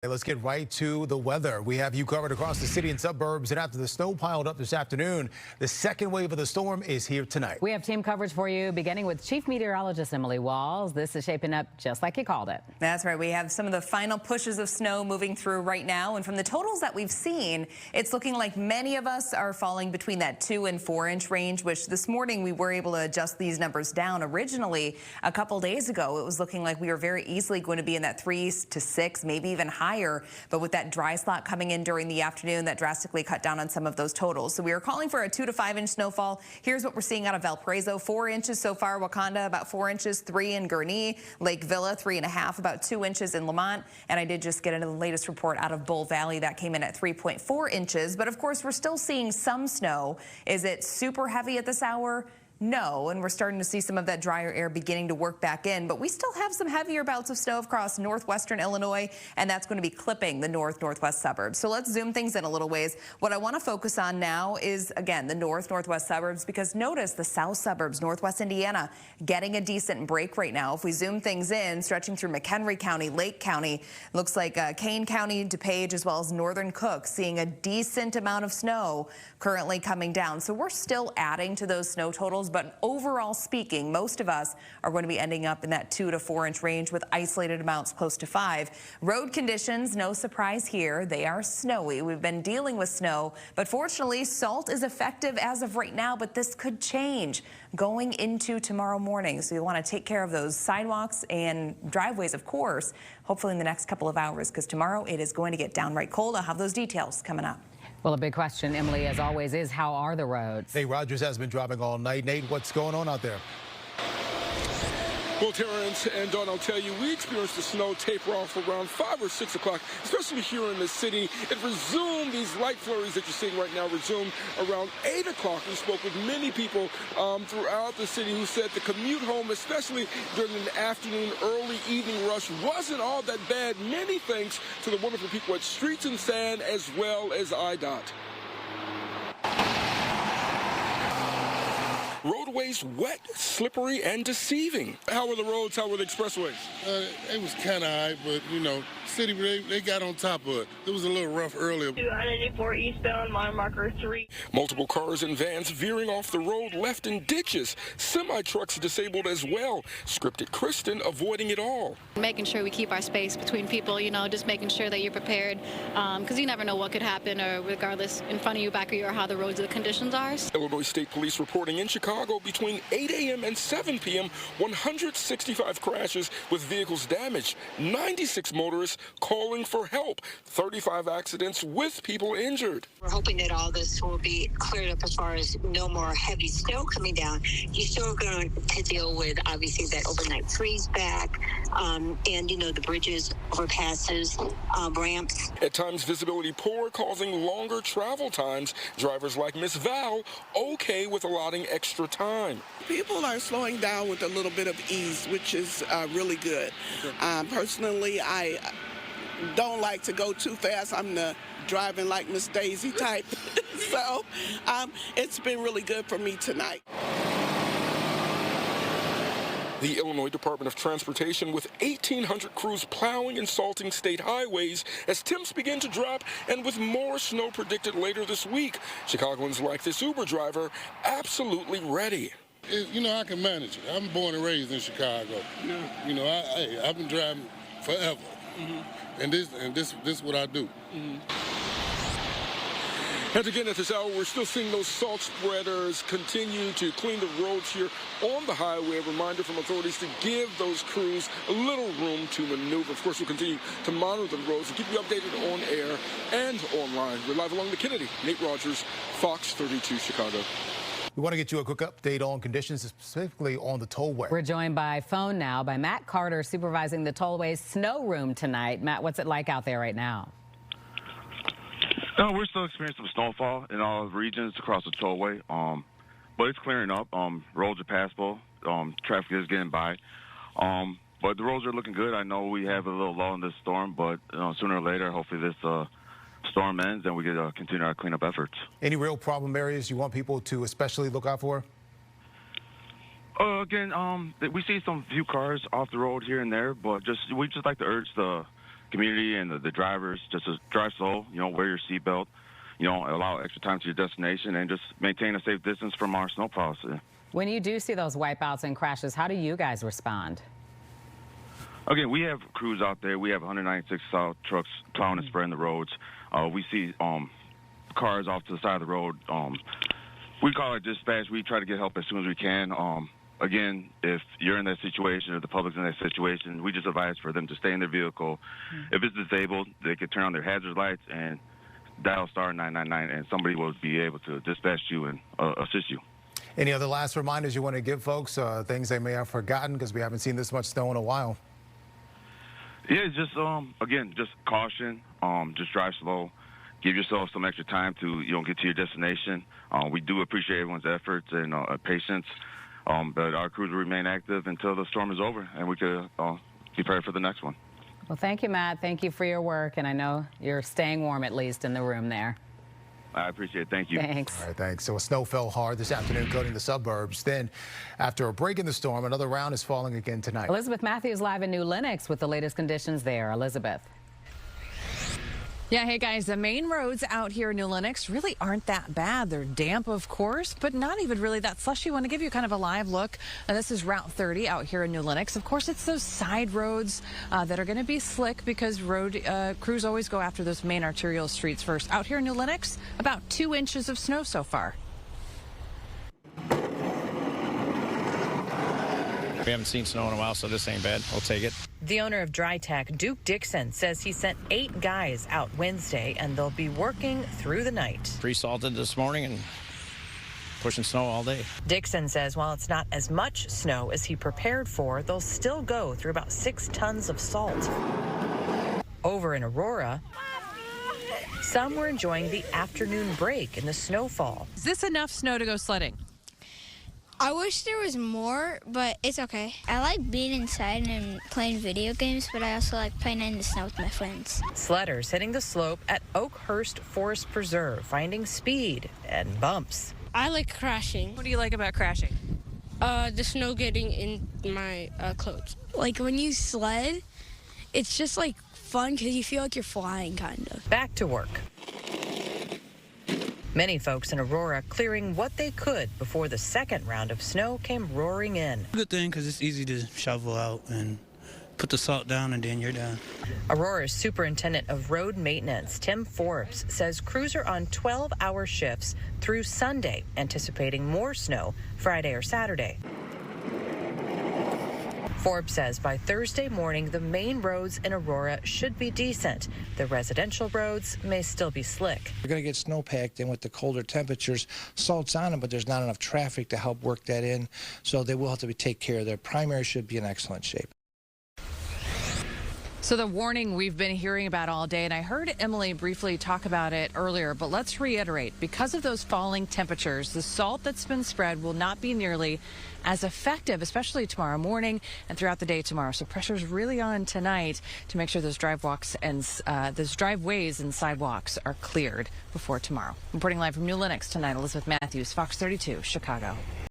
Hey, let's get right to the weather. We have you covered across the city and suburbs, and after the snow piled up this afternoon, the second wave of the storm is here tonight. We have team coverage for you, beginning with Chief Meteorologist Emily Walls. This is shaping up just like you called it. That's right. We have some of the final pushes of snow moving through right now, and from the totals that we've seen, it's looking like many of us are falling between that 2 and 4 inch range, which this morning we were able to adjust these numbers down. Originally, a couple days ago, it was looking like we were very easily going to be in that 3 to 6, maybe even higher. But with that dry slot coming in during the afternoon, that drastically cut down on some of those totals. So we are calling for a 2 to 5 inch snowfall. Here's what we're seeing out of Valparaiso: 4 inches so far. Wakanda, about 4 inches. 3 in Gurnee. Lake Villa, 3.5, about 2 inches in Lamont. And I did just get into the latest report out of Bull Valley that came in at 3.4 inches. But of course, we're still seeing some snow. Is it super heavy at this hour? No, and we're starting to see some of that drier air beginning to work back in, but we still have some heavier bouts of snow across northwestern Illinois, and that's going to be clipping the northwest suburbs. So let's zoom things in a little ways. What I want to focus on now is, again, the northwest suburbs, because notice the south suburbs, northwest Indiana, getting a decent break right now. If we zoom things in, stretching through McHenry County, Lake County, looks like Kane County, DuPage, as well as northern Cook, seeing a decent amount of snow currently coming down. So we're still adding to those snow totals, but overall speaking, most of us are going to be ending up in that 2 to 4 inch range with isolated amounts close to 5. Road conditions, no surprise here. They are snowy. We've been dealing with snow, but fortunately, salt is effective as of right now, but this could change going into tomorrow morning. So you want to take care of those sidewalks and driveways, of course, hopefully in the next couple of hours, because tomorrow it is going to get downright cold. I'll have those details coming up. Well, a big question, Emily, as always, is how are the roads? Nate Rogers has been driving all night. Nate, what's going on out there? Well, Terrence and Dawn, I'll tell you, we experienced the snow taper off around 5 or 6 o'clock, especially here in the city. It resumed, these light flurries that you're seeing right now resumed around 8 o'clock. We spoke with many people throughout the city who said the commute home, especially during the afternoon, early evening rush, wasn't all that bad. Many thanks to the wonderful people at Streets and Sand as well as IDOT. Roadways wet, slippery, and deceiving. How were the roads? How were the expressways? It was kind of high, but, you know, city, they got on top of it. It was a little rough earlier. 284 eastbound, mile marker 3. Multiple cars and vans veering off the road, left in ditches. Semi-trucks disabled as well. Scripted Kristen avoiding it all. Making sure we keep our space between people, you know, just making sure that you're prepared, because you never know what could happen, or regardless, in front of you, back of you, or how the roads or the conditions are. Illinois State Police reporting in Chicago between 8 a.m. and 7 p.m., 165 crashes with vehicles damaged, 96 motorists calling for help, 35 accidents with people injured. We're hoping that all this will be cleared up as far as no more heavy snow coming down. You're still going to deal with, obviously, that overnight freeze back, and, you know, the bridges, overpasses, ramps. At times, visibility poor, causing longer travel times. Drivers like Miss Val, okay with allotting extra time. People are slowing down with a little bit of ease, which is really good. Personally, I don't like to go too fast. I'm the driving like Miss Daisy type. So it's been really good for me tonight. The Illinois Department of Transportation with 1,800 crews plowing and salting state highways as temps begin to drop, and with more snow predicted later this week. Chicagoland's like this Uber driver, absolutely ready. You know, I can manage it. I'm born and raised in Chicago. Yeah. You know, I've been driving forever. Mm-hmm. And this is what I do. Mm-hmm. And again, at this hour, we're still seeing those salt spreaders continue to clean the roads here on the highway. A reminder from authorities to give those crews a little room to maneuver. Of course, we'll continue to monitor the roads and keep you updated on air and online. We're live along the Kennedy. Nate Rogers, Fox 32 Chicago. We want to get you a quick update on conditions, specifically on the tollway. We're joined by phone now by Matt Carter, supervising the tollway's snow room tonight. Matt, what's it like out there right now? No, we're still experiencing some snowfall in all regions across the tollway, but it's clearing up. Roads are passable. Traffic is getting by. But the roads are looking good. I know we have a little lull in this storm, but sooner or later, hopefully this storm ends and we can continue our cleanup efforts. Any real problem areas you want people to especially look out for? Again, we see some few cars off the road here and there, but we just like to urge the community and the drivers just to drive slow, wear your seatbelt, allow extra time to your destination, and just maintain a safe distance from our snowplows. When you do see those wipeouts and crashes, how do you guys respond? Again, we have crews out there. We have 196 trucks plowing and spreading the roads. We see cars off to the side of the road. We call it dispatch. We try to get help as soon as we can. Again, if you're in that situation or the public's in that situation, we just advise for them to stay in their vehicle. If it's disabled, they could turn on their hazard lights and dial star 999, and somebody will be able to dispatch you and assist you. Any other last reminders you want to give folks, things they may have forgotten because we haven't seen this much snow in a while? Yeah, just, again, just caution, just drive slow. Give yourself some extra time to, get to your destination. We do appreciate everyone's efforts and patience, but our crews will remain active until the storm is over, and we could be prepared for the next one. Well, thank you, Matt. Thank you for your work, and I know you're staying warm, at least, in the room there. I appreciate it. Thank you. Thanks. All right, thanks. So snow fell hard this afternoon, coating the suburbs. Then, after a break in the storm, another round is falling again tonight. Elizabeth Matthews live in New Lenox with the latest conditions there. Elizabeth. Yeah, hey guys, the main roads out here in New Lenox really aren't that bad. They're damp, of course, but not even really that slushy. I want to give you kind of a live look. This is Route 30 out here in New Lenox. Of course, it's those side roads that are going to be slick because road crews always go after those main arterial streets first. Out here in New Lenox, about 2 inches of snow so far. We haven't seen snow in a while, so this ain't bad. I'll take it. The owner of Dry Tack, Duke Dixon, says he sent 8 guys out Wednesday, and they'll be working through the night. Pre-salted this morning and pushing snow all day. Dixon says while it's not as much snow as he prepared for, they'll still go through about 6 tons of salt. Over in Aurora, some were enjoying the afternoon break in the snowfall. Is this enough snow to go sledding? I wish there was more, but it's okay. I like being inside and playing video games, but I also like playing in the snow with my friends. Sledders hitting the slope at Oakhurst Forest Preserve, finding speed and bumps. I like crashing. What do you like about crashing? The snow getting in my clothes. Like when you sled, it's just like fun because you feel like you're flying, kind of. Back to work. Many folks in Aurora clearing what they could before the second round of snow came roaring in. Good thing because it's easy to shovel out and put the salt down and then you're done. Aurora's superintendent of road maintenance, Tim Forbes, says crews are on 12-hour shifts through Sunday, anticipating more snow Friday or Saturday. Forbes says by Thursday morning, the main roads in Aurora should be decent. The residential roads may still be slick. You're going to get snow packed in with the colder temperatures. Salt's on them, but there's not enough traffic to help work that in, so they will have to take care of their primary should be in excellent shape. So the warning we've been hearing about all day, and I heard Emily briefly talk about it earlier, but let's reiterate. Because of those falling temperatures, the salt that's been spread will not be nearly as effective, especially tomorrow morning and throughout the day tomorrow. So pressure's really on tonight to make sure those driveways and sidewalks are cleared before tomorrow. Reporting live from New Lenox tonight, Elizabeth Matthews, Fox 32, Chicago.